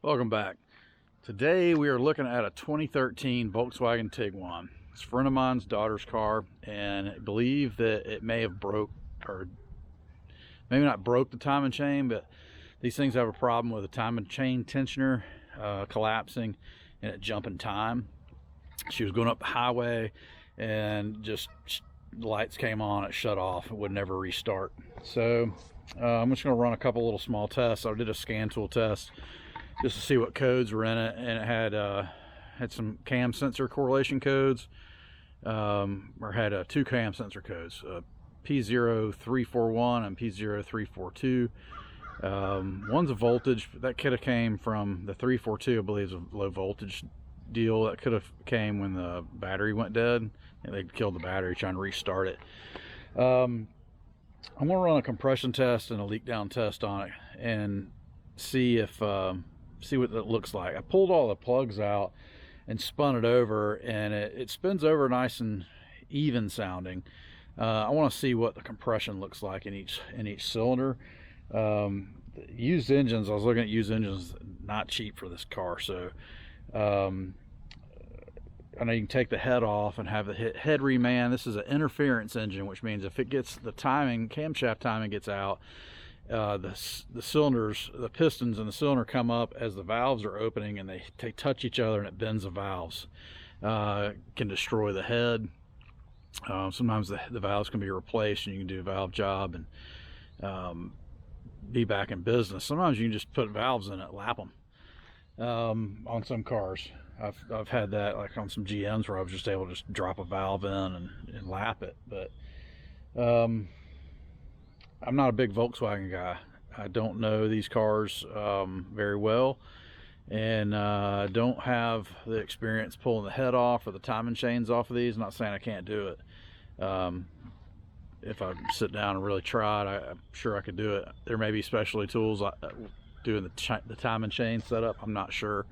Welcome back. Today we are looking at a 2013 Volkswagen Tiguan. It's a friend of mine's daughter's car, and I believe that it may have broke, or maybe not broke the timing chain, but these things have a problem with the timing chain tensioner collapsing and it jumping time. She was going up the highway and just the lights came on, it shut off, it would never restart. So I'm just going to run a couple little small tests. I did a scan tool test just to see what codes were in it, and it had some cam sensor correlation codes, or had two cam sensor codes, P0341 and P0342. One's a voltage that could have came from the 342. I believe is a low voltage deal that could have came when the battery went dead and they killed the battery trying to restart it. I'm gonna run a compression test and a leak down test on it and see if see what it looks like. I pulled all the plugs out and spun it over, and it spins over nice and even sounding. I want to see what the compression looks like in each cylinder. Used engines, I was looking at used engines, not cheap for this car. So I know you can take the head off and have the head reman. This is an interference engine, which means if it gets the timing, camshaft timing gets out, the cylinders, the pistons in the cylinder come up as the valves are opening, and they touch each other and it bends the valves. Can destroy the head. Sometimes the valves can be replaced and you can do a valve job and be back in business. Sometimes you can just put valves in it, lap them. On some cars I've had that, like on some GMs, where I was just able to just drop a valve in and lap it. But I'm not a big Volkswagen guy. I don't know these cars very well, and don't have the experience pulling the head off or the timing chains off of these. I'm not saying I can't do it. If I sit down and really try it, I'm sure I could do it. There may be specialty tools doing the timing chain setup. I'm not sure.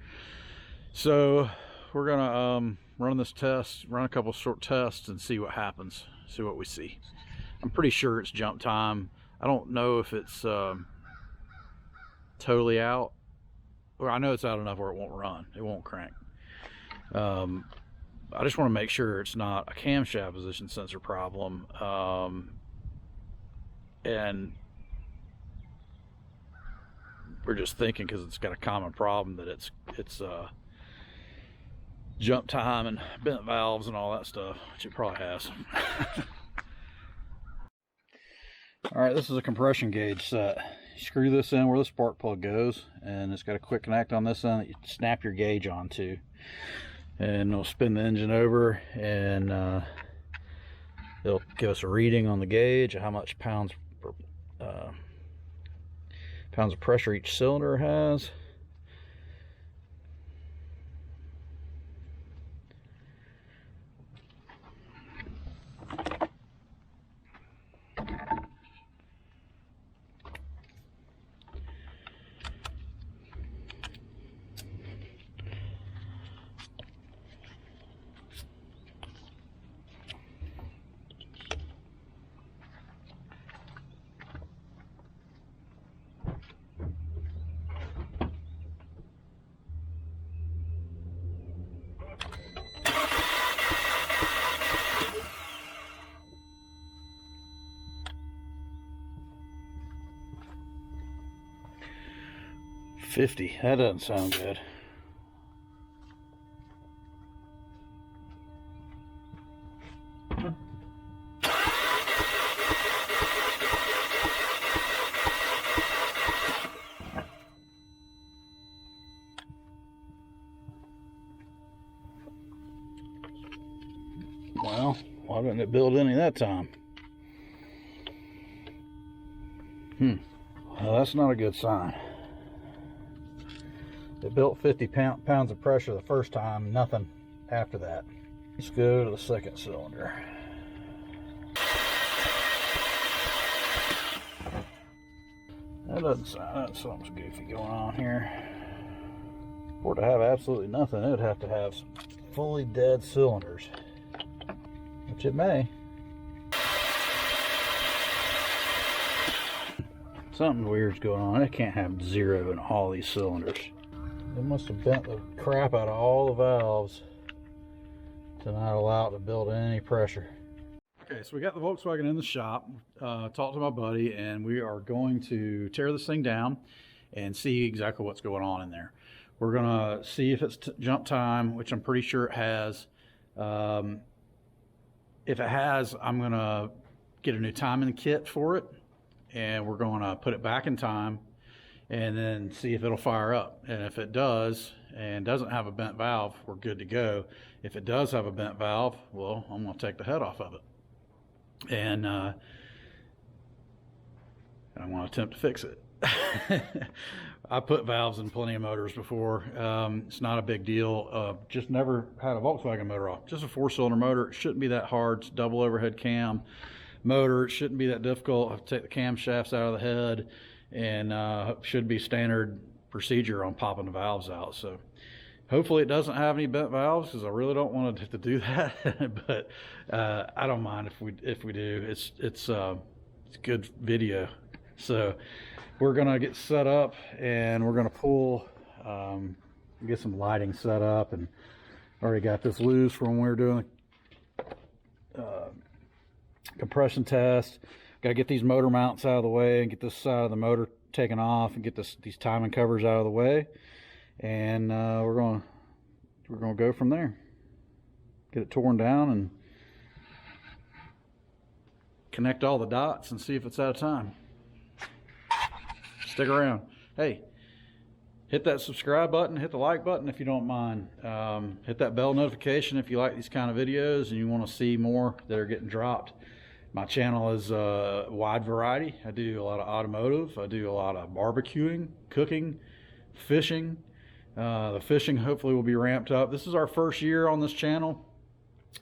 So we're gonna run this test, run a couple short tests, and see what happens, see what we see. I'm pretty sure it's jump time. I don't know if it's totally out. Well, I know it's out enough where it won't run, it won't crank. I just want to make sure it's not a camshaft position sensor problem, and we're just thinking, because it's got a common problem, that it's jump time and bent valves and all that stuff, which it probably has. All right, this is a compression gauge set. You screw this in where the spark plug goes, and it's got a quick connect on this end that you snap your gauge onto, and it'll spin the engine over, and it'll give us a reading on the gauge of how much pounds of pressure each cylinder has. $50. That doesn't sound good. Well, why didn't it build any that time? Well, that's not a good sign. It built 50 pounds of pressure the first time, nothing after that. Let's go to the second cylinder. That doesn't sound, something's goofy going on here. For it to have absolutely nothing, it would have to have some fully dead cylinders, which it may. Something weird's going on. It can't have zero in all these cylinders. They must have bent the crap out of all the valves to not allow it to build any pressure. Okay, so we got the Volkswagen in the shop. Talked to my buddy, and we are going to tear this thing down and see exactly what's going on in there. We're gonna see if it's jump time, which I'm pretty sure it has. If it has, I'm gonna get a new timing kit for it, and we're gonna put it back in time and then see if it'll fire up. And if it does and doesn't have a bent valve, we're good to go. If it does have a bent valve, well, I'm gonna take the head off of it. And I'm gonna attempt to fix it. I put valves in plenty of motors before. It's not a big deal. Just never had a Volkswagen motor off. Just a 4-cylinder motor. It shouldn't be that hard. It's double overhead cam motor. It shouldn't be that difficult. I have to take the camshafts out of the head, and should be standard procedure on popping the valves out. So hopefully it doesn't have any bent valves, because I really don't want to have to do that. But I don't mind if we do. It's good video. So we're gonna get set up, and we're gonna pull, get some lighting set up, and already got this loose from when we were doing the compression test. Got to get these motor mounts out of the way and get this side of the motor taken off and get these timing covers out of the way, and we're gonna go from there. Get it torn down and connect all the dots and see if it's out of time. Stick around. Hey, hit that subscribe button, hit the like button if you don't mind. Hit that bell notification if you like these kind of videos and you want to see more that are getting dropped. My channel is a wide variety. I do a lot of automotive. I do a lot of barbecuing, cooking, fishing. The fishing hopefully will be ramped up. This is our first year on this channel,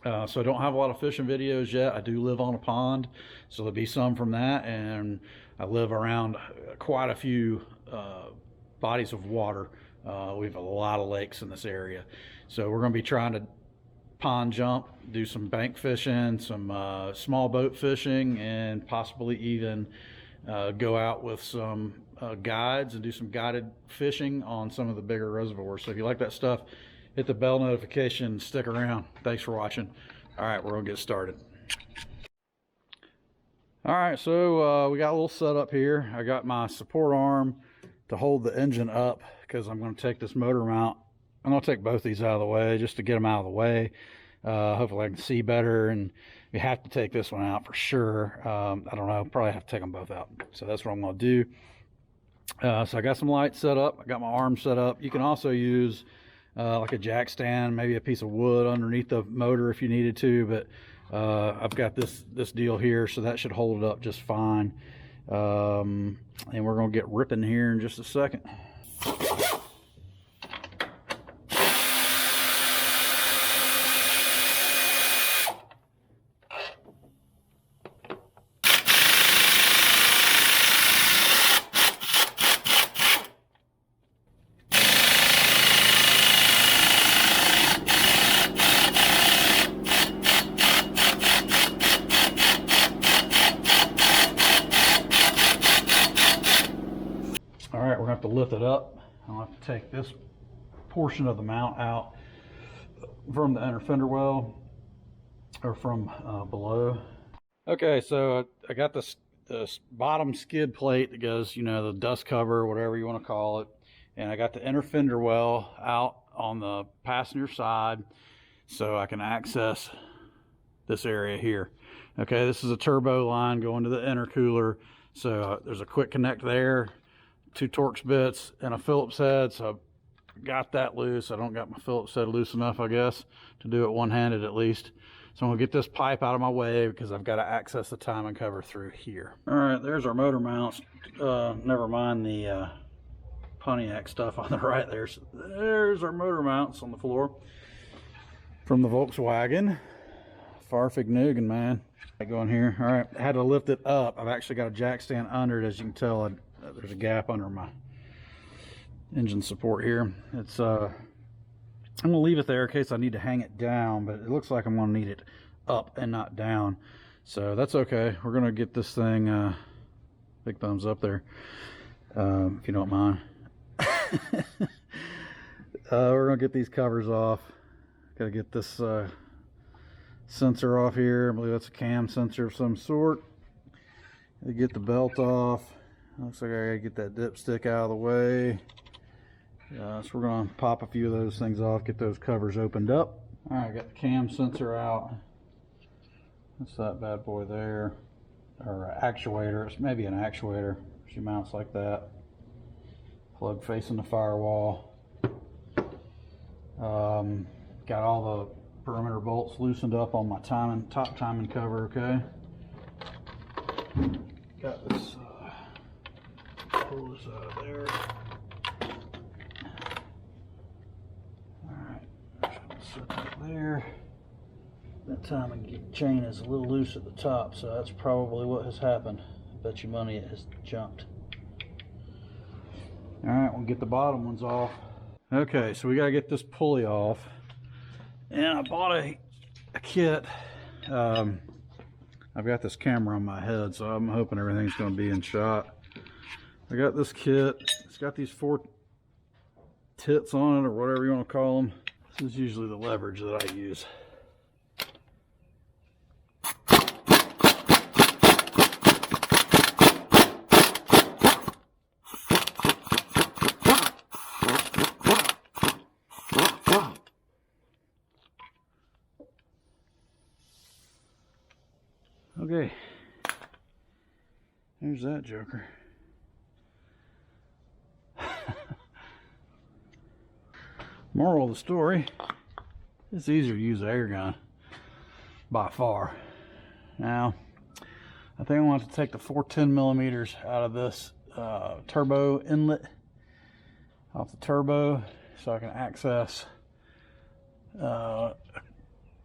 so I don't have a lot of fishing videos yet. I do live on a pond, so there'll be some from that, and I live around quite a few bodies of water. We have a lot of lakes in this area, so we're going to be trying to pond jump, do some bank fishing, some small boat fishing, and possibly even go out with some guides and do some guided fishing on some of the bigger reservoirs. So if you like that stuff, hit the bell notification, stick around. Thanks for watching. All right, we're gonna get started. All right, so we got a little setup here. I got my support arm to hold the engine up, because I'm going to take this motor mount. I'm going to take both these out of the way just to get them out of the way. Hopefully I can see better, and you have to take this one out for sure. I don't know, probably have to take them both out. So that's what I'm going to do. So I got some lights set up. I got my arm set up. You can also use like a jack stand, maybe a piece of wood underneath the motor if you needed to, but I've got this deal here, so that should hold it up just fine. And we're going to get ripping here in just a second. All right, we're gonna have to lift it up. I'll have to take this portion of the mount out from the inner fender well, or from below. Okay, so I got this bottom skid plate that goes, you know, the dust cover, whatever you want to call it, and I got the inner fender well out on the passenger side, so I can access this area here. Okay, this is a turbo line going to the intercooler, so there's a quick connect there. 2 Torx bits and a Phillips head, so I got that loose. I don't got my Phillips head loose enough, I guess, to do it one-handed at least. So I'm gonna get this pipe out of my way because I've got to access the timing cover through here. All right, there's our motor mounts. Never mind the Pontiac stuff on the right there. So there's our motor mounts on the floor from the Volkswagen. Farfignugan, man. Going here. All right, I had to lift it up. I've actually got a jack stand under it, as you can tell. There's a gap under my engine support here. It's I'm gonna leave it there in case I need to hang it down, but it looks like I'm gonna need it up and not down, so that's okay. We're gonna get this thing big thumbs up there, if you don't mind. We're gonna get these covers off. Gotta get this sensor off here. I believe that's a cam sensor of some sort. Get the belt off. Looks like I gotta get that dipstick out of the way. So we're gonna pop a few of those things off, get those covers opened up. All right, got the cam sensor out. That's that bad boy there, or actuator. It's maybe an actuator. She mounts like that. Plug facing the firewall. Got all the perimeter bolts loosened up on my top timing cover. Okay. Got this. Pull this out of there. Alright, just gonna set that there. That timing chain is a little loose at the top, so that's probably what has happened. I bet you money it has jumped. Alright, we'll get the bottom ones off. Okay, so we gotta get this pulley off. And I bought a kit. I've got this camera on my head, so I'm hoping everything's gonna be in shot. I got this kit. It's got these 4 tits on it, or whatever you want to call them. This is usually the leverage that I use. Okay. There's that joker. Moral of the story, it's easier to use an air gun by far. Now, I think I want to take the 410 millimeters out of this turbo inlet off the turbo, so I can access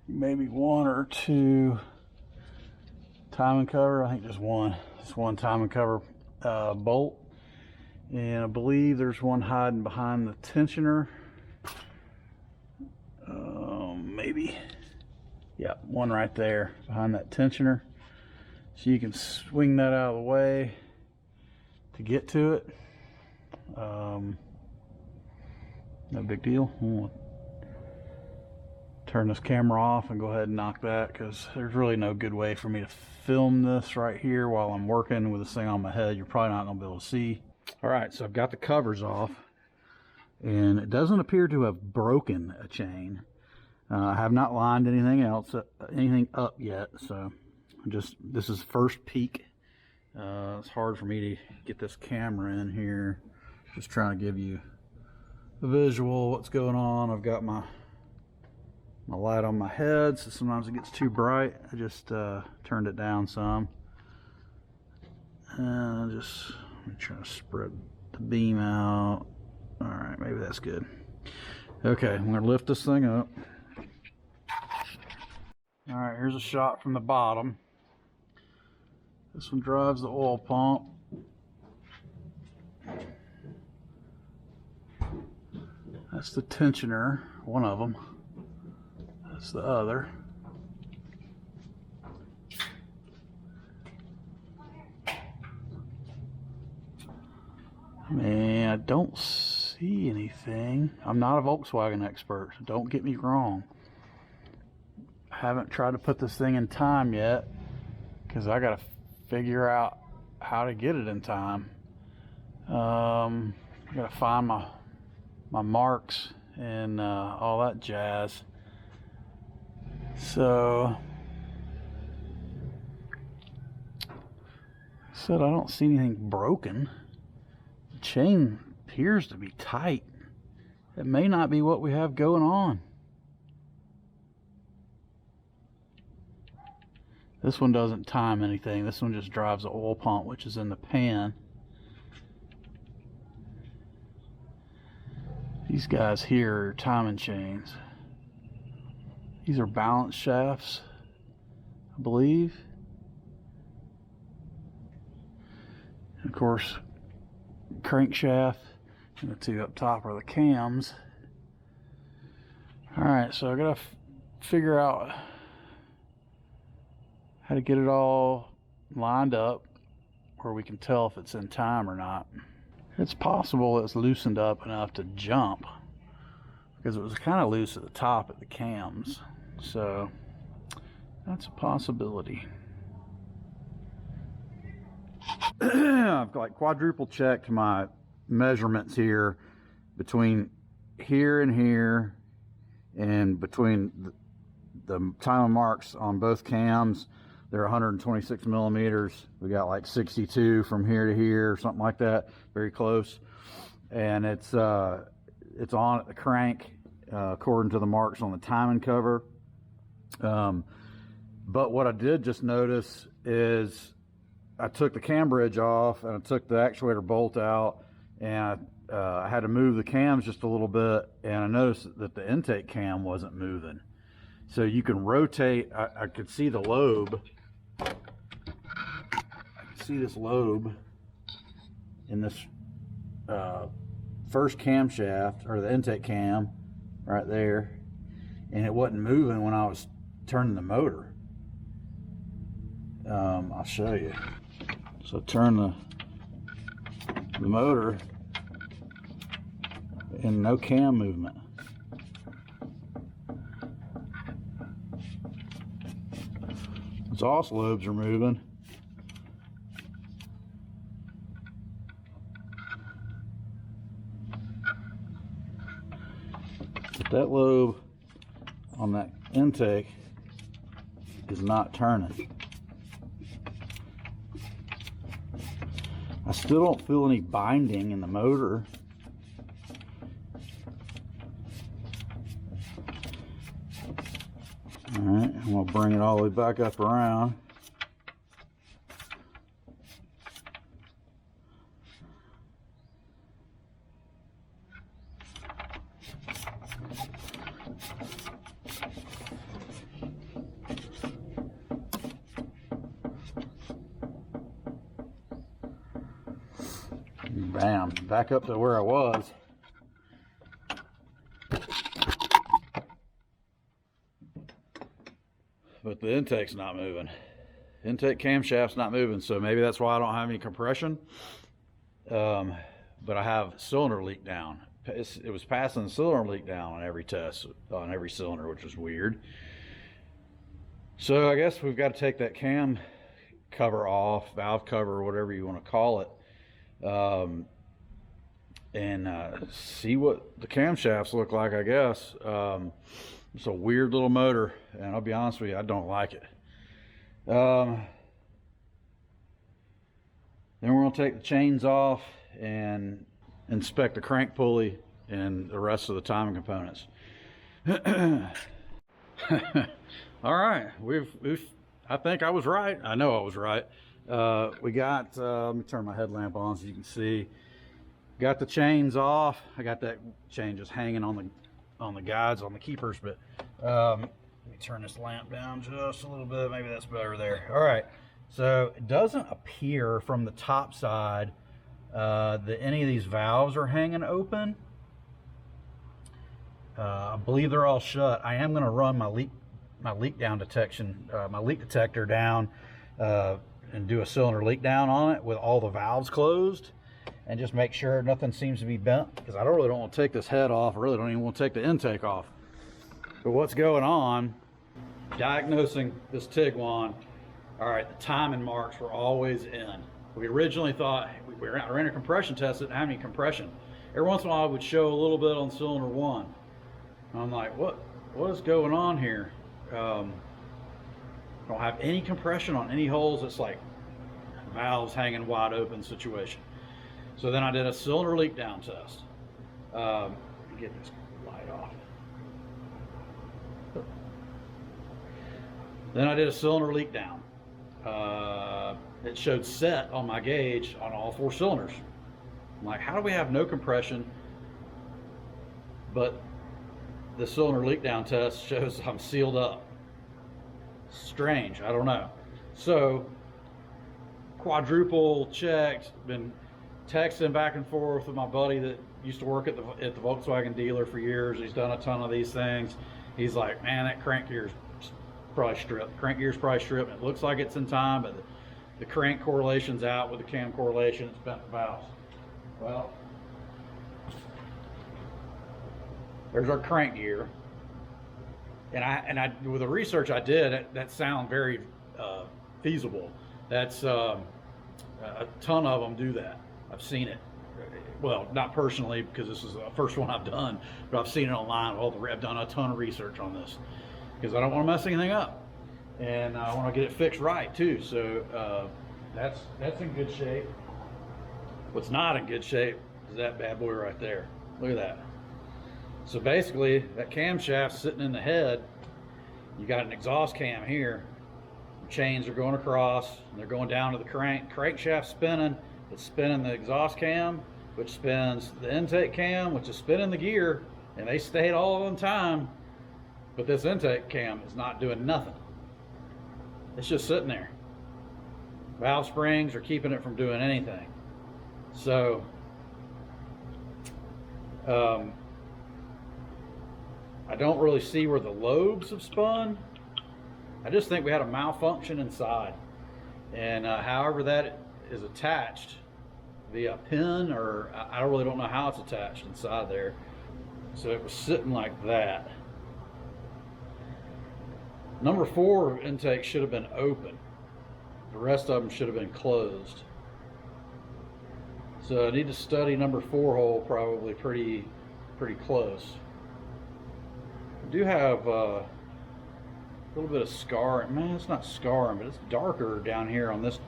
maybe 1 or 2 timing cover. I think just one timing cover bolt, and I believe there's one hiding behind the tensioner. Maybe, yeah, one right there behind that tensioner, so you can swing that out of the way to get to it. No big deal. We'll turn this camera off and go ahead and knock that, because there's really no good way for me to film this right here while I'm working with this thing on my head. You're probably not gonna be able to see. All right, so I've got the covers off, and it doesn't appear to have broken a chain. I have not lined anything up yet, so this is first peek. It's hard for me to get this camera in here. Just trying to give you a visual what's going on. I've got my light on my head, so sometimes it gets too bright. I just turned it down some, and let me try to spread the beam out. All right, maybe that's good. Okay, I'm gonna lift this thing up. All right, here's a shot from the bottom. This one drives the oil pump. That's the tensioner, one of them. That's the other. Man, I don't see anything. I'm not a Volkswagen expert, so don't get me wrong. I haven't tried to put this thing in time yet, because I gotta figure out how to get it in time. I gotta find my marks and all that jazz. So, I said I don't see anything broken. The chain appears to be tight. It may not be what we have going on. This one doesn't time anything. This one just drives the oil pump, which is in the pan. These guys here are timing chains. These are balance shafts, I believe. And of course, crankshaft, and the 2 up top are the cams. Alright, so I gotta figure out how to get it all lined up where we can tell if it's in time or not. It's possible it's loosened up enough to jump, because it was kind of loose at the top of the cams. So that's a possibility. I've like quadruple checked my measurements here between here and here, and between the time marks on both cams. They're 126 millimeters. We got like 62 from here to here, something like that, very close. And it's on at the crank, according to the marks on the timing cover. But what I did just notice is I took the cam bridge off and I took the actuator bolt out, and I had to move the cams just a little bit, and I noticed that the intake cam wasn't moving. So you can rotate. I could see the lobe. I can see this lobe in this first camshaft, or the intake cam right there, and it wasn't moving when I was turning the motor. I'll show you. So turn the motor, and no cam movement. Exhaust lobes are moving. But that lobe on that intake is not turning. I still don't feel any binding in the motor. Alright, I'm going to bring it all the way back up around. Bam, back up to where I was. But the intake's not moving. Intake camshaft's not moving, so maybe that's why I don't have any compression. But I have cylinder leak down. It was passing cylinder leak down on every test, on every cylinder, which is weird. So I guess we've got to take that cam cover off, valve cover, whatever you want to call it, and see what the camshafts look like, I guess. It's a weird little motor, and I'll be honest with you, I don't like it. Then we're going to take the chains off and inspect the crank pulley and the rest of the timing components. All right, I think I was right. I know I was right. We got, let me turn my headlamp on so you can see. Got the chains off. I got that chain just hanging on the guides, on the keepers, but let me turn this lamp down just a little bit. Maybe that's better there. All right, so it doesn't appear from the top side that any of these valves are hanging open. I believe they're all shut. I am going to run my leak down detection, my leak detector down, and do a cylinder leak down on it with all the valves closed, and just make sure nothing seems to be bent, because I really don't want to take this head off. I really don't even want to take the intake off. But what's going on, diagnosing this Tiguan, all right, the timing marks were always in. We originally thought, we ran a compression test, it didn't have any compression. Every once in a while it would show a little bit on cylinder one. And I'm like, what is going on here? Don't have any compression on any holes. It's like valves hanging wide open situation. So then I did a cylinder leak down test. Get this light off. Then I did a cylinder leak down. It showed set on my gauge on all 4 cylinders. I'm like, how do we have no compression, but the cylinder leak down test shows I'm sealed up? Strange, I don't know. So quadruple checked, been texting back and forth with my buddy that used to work at the Volkswagen dealer for years. He's done a ton of these things. He's like, man, that crank gear's probably stripped. Crank gear's probably stripped. It looks like it's in time, but the crank correlation's out with the cam correlation. It's bent the valves. Well, There's our crank gear. And I with the research I did, that sounds very feasible. That's a ton of them do that. I've seen it. Well, not personally, because this is the first one I've done, but I've seen it online. I've done a ton of research on this because I don't want to mess anything up, and I want to get it fixed right too. So that's in good shape. What's not in good shape is that bad boy right there. Look at that. So basically, that camshaft sitting in the head, you got an exhaust cam here. The chains are going across, and they're going down to the crankshaft spinning. It's spinning the exhaust cam, which spins the intake cam, which is spinning the gear, and they stayed all on time. But this intake cam is not doing nothing. It's just sitting there. Valve springs are keeping it from doing anything. So, I don't really see where the lobes have spun. I just think we had a malfunction inside. And however that is attached via pin, or I really don't know how it's attached inside there. So it was sitting like that. Number 4 intake should have been open. The rest of them should have been closed. So I need to study number 4 hole probably pretty close. I do have a little bit of scarring. Man, it's not scarring, but it's darker down here on this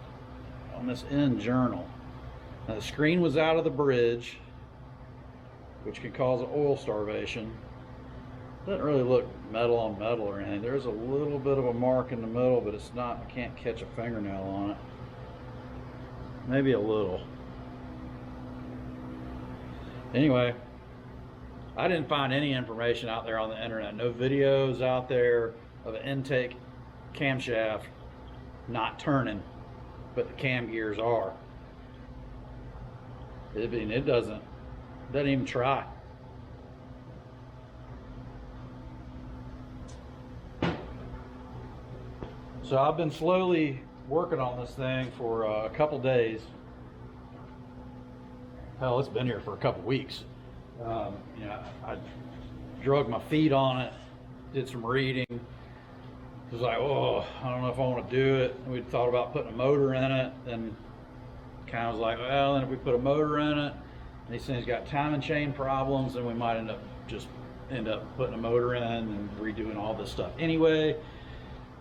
end journal. Now the screen was out of the bridge, which can cause oil starvation. Doesn't really look metal on metal or anything. There's a little bit of a mark in the middle, but it's not, I can't catch a fingernail on it. Maybe a little. Anyway, I didn't find any information out there on the internet. No videos out there of an intake camshaft not turning, but the cam gears are. It doesn't even try. So I've been slowly working on this thing for a couple days. Hell, it's been here for a couple weeks. You know, I drug my feet on it, did some reading. It was like, oh, I don't know if I want to do it. We thought about putting a motor in it, and kind of was like, well, then if we put a motor in it, these things got timing chain problems, and we might end up putting a motor in and redoing all this stuff anyway.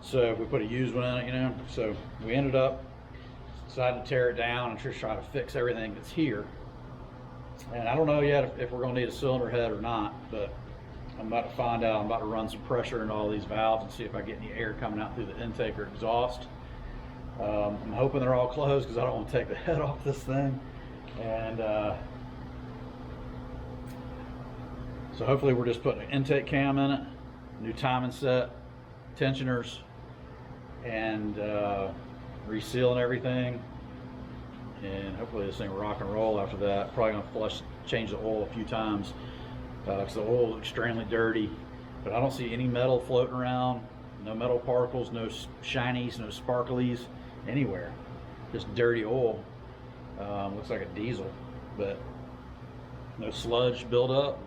So if we put a used one in it, you know. So we ended up deciding to tear it down and just try to fix everything that's here. And I don't know yet if we're going to need a cylinder head or not, but I'm about to find out. I'm about to run some pressure into all these valves and see if I get any air coming out through the intake or exhaust. I'm hoping they're all closed because I don't want to take the head off this thing. And so hopefully we're just putting an intake cam in it, new timing set, tensioners, and resealing everything. And hopefully this thing will rock and roll after that. Probably gonna change the oil a few times because the oil is extremely dirty. But I don't see any metal floating around, no metal particles, no shinies, no sparklies anywhere. Just dirty oil. Looks like a diesel, but no sludge buildup,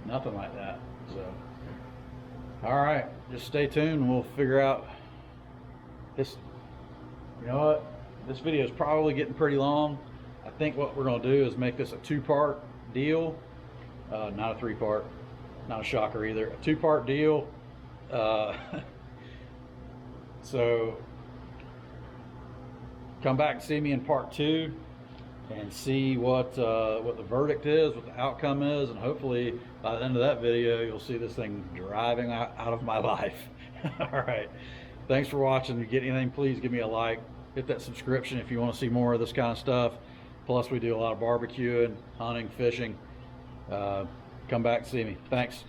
nothing like that. So, all right, just stay tuned and we'll figure out this. You know what? This video is probably getting pretty long. I think what we're going to do is make this a 2-part deal, not a 3-part, not a shocker either. A 2-part deal. So come back and see me in part 2 and see what the verdict is, what the outcome is, and hopefully by the end of that video you'll see this thing driving out of my life. All right, thanks for watching. If you get anything, please give me a like. Hit that subscription if you want to see more of this kind of stuff. Plus we do a lot of barbecuing, hunting, fishing. Come back and see me. Thanks.